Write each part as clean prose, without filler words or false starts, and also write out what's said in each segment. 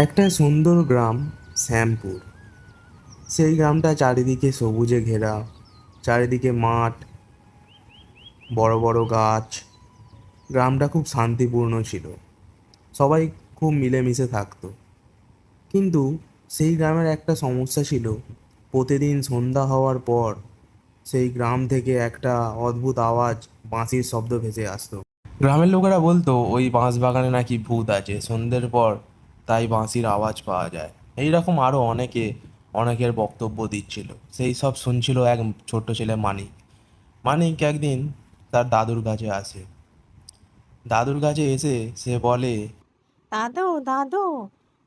একটা সুন্দর গ্রাম, শ্যামপুর। সেই গ্রামটা চারিদিকে সবুজে ঘেরা, চারিদিকে মাঠ, বড় বড় গাছ। গ্রামটা খুব শান্তিপূর্ণ ছিল, সবাই খুব মিলেমিশে থাকতো। কিন্তু সেই গ্রামের একটা সমস্যা ছিল, প্রতিদিন সন্ধ্যা হওয়ার পর সেই গ্রাম থেকে একটা অদ্ভুত আওয়াজ, বাঁশির শব্দ ভেসে আসতো। গ্রামের লোকেরা বলতো ওই বাঁশ বাগানে নাকি ভূত আছে সন্ধ্যের পর, তাই বাঁশির আওয়াজ পাওয়া যায়। এইরকম আরও অনেকের বক্তব্য দিচ্ছিল। সেই সব শুনছিল এক ছোট্ট ছেলে মানিক। মানিক একদিন তার দাদুর কাছে আসে। দাদুর কাছে এসে সে বলে, দাদু দাদু,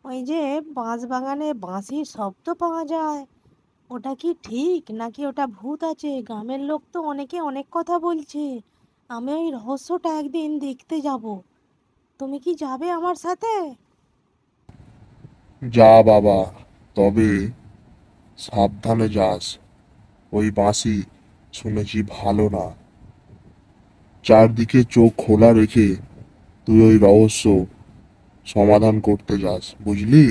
ওই যে বাঁশ বাগানে বাঁশির শব্দ পাওয়া যায়, ওটা কি ঠিক নাকি ওটা ভূত আছে? গ্রামের লোক তো অনেকে অনেক কথা বলছে। আমি ওই রহস্যটা একদিন দেখতে যাব। তুমি কি যাবে আমার সাথে? যা বাবা, তবে সাবধানে যাস। ওই বাঁশি শুনেছি ভালো না। চারদিকে চোখ খোলা রেখে তুই ওই রহস্য সমাধান করতে যাস, বুঝলি?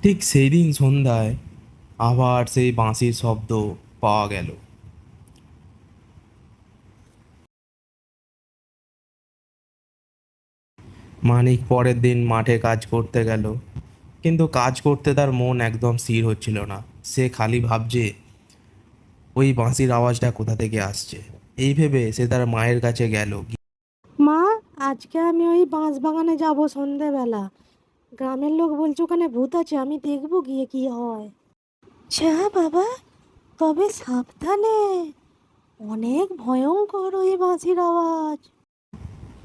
ঠিক সেই দিন সন্ধ্যায় আবার সেই বাঁশির শব্দ পাওয়া গেল। মানিক পরের দিন মাঠে কাজ করতে গেল, কিন্তু কাজ করতে তার মন একদম স্থির হচ্ছিল না। সে খালি ভাবছে ওই বাঁশির আওয়াজটা কোথা থেকে আসছে। এই ভেবে সে তার মায়ের কাছে গেল। মা, আজকে আমি ওই বাঁশ বাগানে যাব সন্ধেবেলা। গ্রামের লোক বলছে ওখানে ভূত আছে, আমি দেখবো গিয়ে কি হয়। যা বাবা, তবে সাবধানে, অনেক ভয়ঙ্কর ওই বাঁশির আওয়াজ।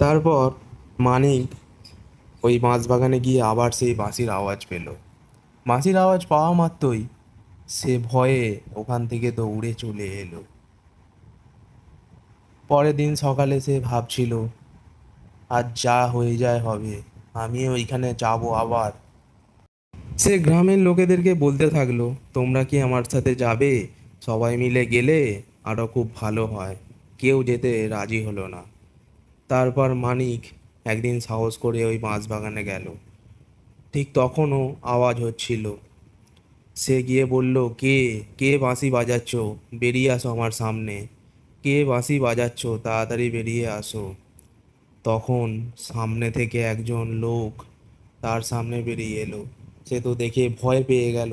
তারপর মানিক ওই বাঁশবাগানে গিয়ে আবার সেই বাঁশির আওয়াজ পেল। বাঁশির আওয়াজ পাওয়া মাত্রই সে ভয়ে ওখান থেকে তো উড়ে চলে এলো। পরের দিন সকালে সে ভাবছিল, আজ যা হয়ে যায় হবে, আমি ওইখানে যাব আবার। সে গ্রামের লোকেদেরকে বলতে থাকলো, তোমরা কি আমার সাথে যাবে? সবাই মিলে গেলে আরও খুব ভালো হয়। কেউ যেতে রাজি হলো না। তারপর মানিক একদিন সাহস করে ওই বাঁশবাগানে গেল। ঠিক তখনও আওয়াজ হচ্ছিল। সে গিয়ে বলল, কে কে বাঁশি বাজাচ্ছ? বেরিয়ে আসো আমার সামনে। কে বাঁশি বাজাচ্ছ, তাড়াতাড়ি বেরিয়ে আসো। তখন সামনে থেকে একজন লোক তার সামনে বেরিয়ে এলো। সে তো দেখে ভয় পেয়ে গেল।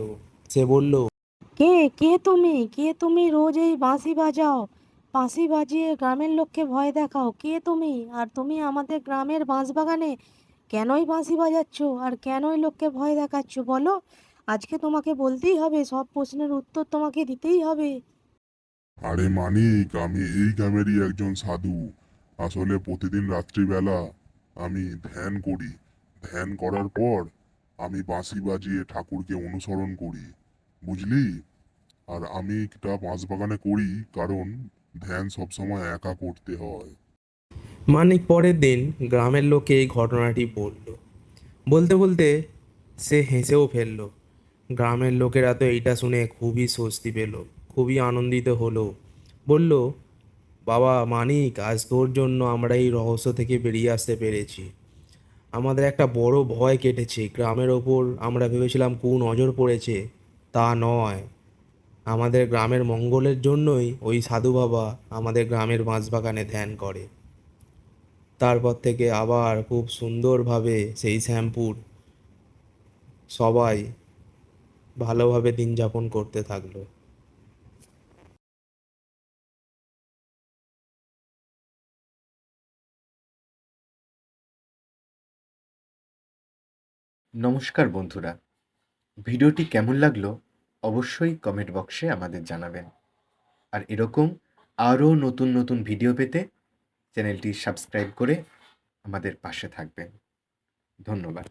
সে বলল, কে কে তুমি? কে তুমি রোজ এই বাঁশি বাজাও, বাঁশি বাজিয়ে গ্রামের লোককে ভয় দেখাও? কে তুমি? আর তুমি আমাদের গ্রামের বাঁশবাগানে কেনই বাঁশি বাজাচ্ছ আর কেনই লোককে ভয় দেখাচ্ছ বলো? আজকে তোমাকে বলতেই হবে, সব প্রশ্নের উত্তর তোমাকে দিতেই হবে। আরে মানিক, আমি এই গ্রামেরই একজন সাধু। আসলে প্রতিদিন রাত্রিবেলা আমি ধ্যান করি। ধ্যান করার পর আমি বাঁশি বাজিয়ে ঠাকুরকে অনুসরণ করি, বুঝলি? আর আমি এটা বাঁশবাগানে করি কারণ ধ্যান সবসময় একা করতে হয়। মানিক পরের দিন গ্রামের লোককে এই ঘটনাটি বলল। বলতে বলতে সে হেসেও ফেলল। গ্রামের লোকেরা তো এইটা শুনে খুবই স্বস্তি পেল, খুবই আনন্দিত হলো। বলল, বাবা মানিক, আজ তোর জন্য আমরা এই রহস্য থেকে বেরিয়ে আসতে পেরেছি। আমাদের একটা বড় ভয় কেটেছে। গ্রামের ওপর আমরা ভেবেছিলাম নজর পড়েছে, তা নয়। আমাদের গ্রামের মঙ্গলের জন্যই ওই সাধু বাবা আমাদের গ্রামের বাঁশবাগানে ধ্যান করে। তারপর থেকে আবার খুব সুন্দরভাবে সেই শ্যামপুর সবাই ভালোভাবে দিন যাপন করতে থাকলো। নমস্কার বন্ধুরা, ভিডিওটি কেমন লাগলো অবশ্যই কমেন্ট বক্সে আমাদের জানাবেন। আর এরকম আরও নতুন নতুন ভিডিও পেতে চ্যানেলটি সাবস্ক্রাইব করে আমাদের পাশে থাকবেন। ধন্যবাদ।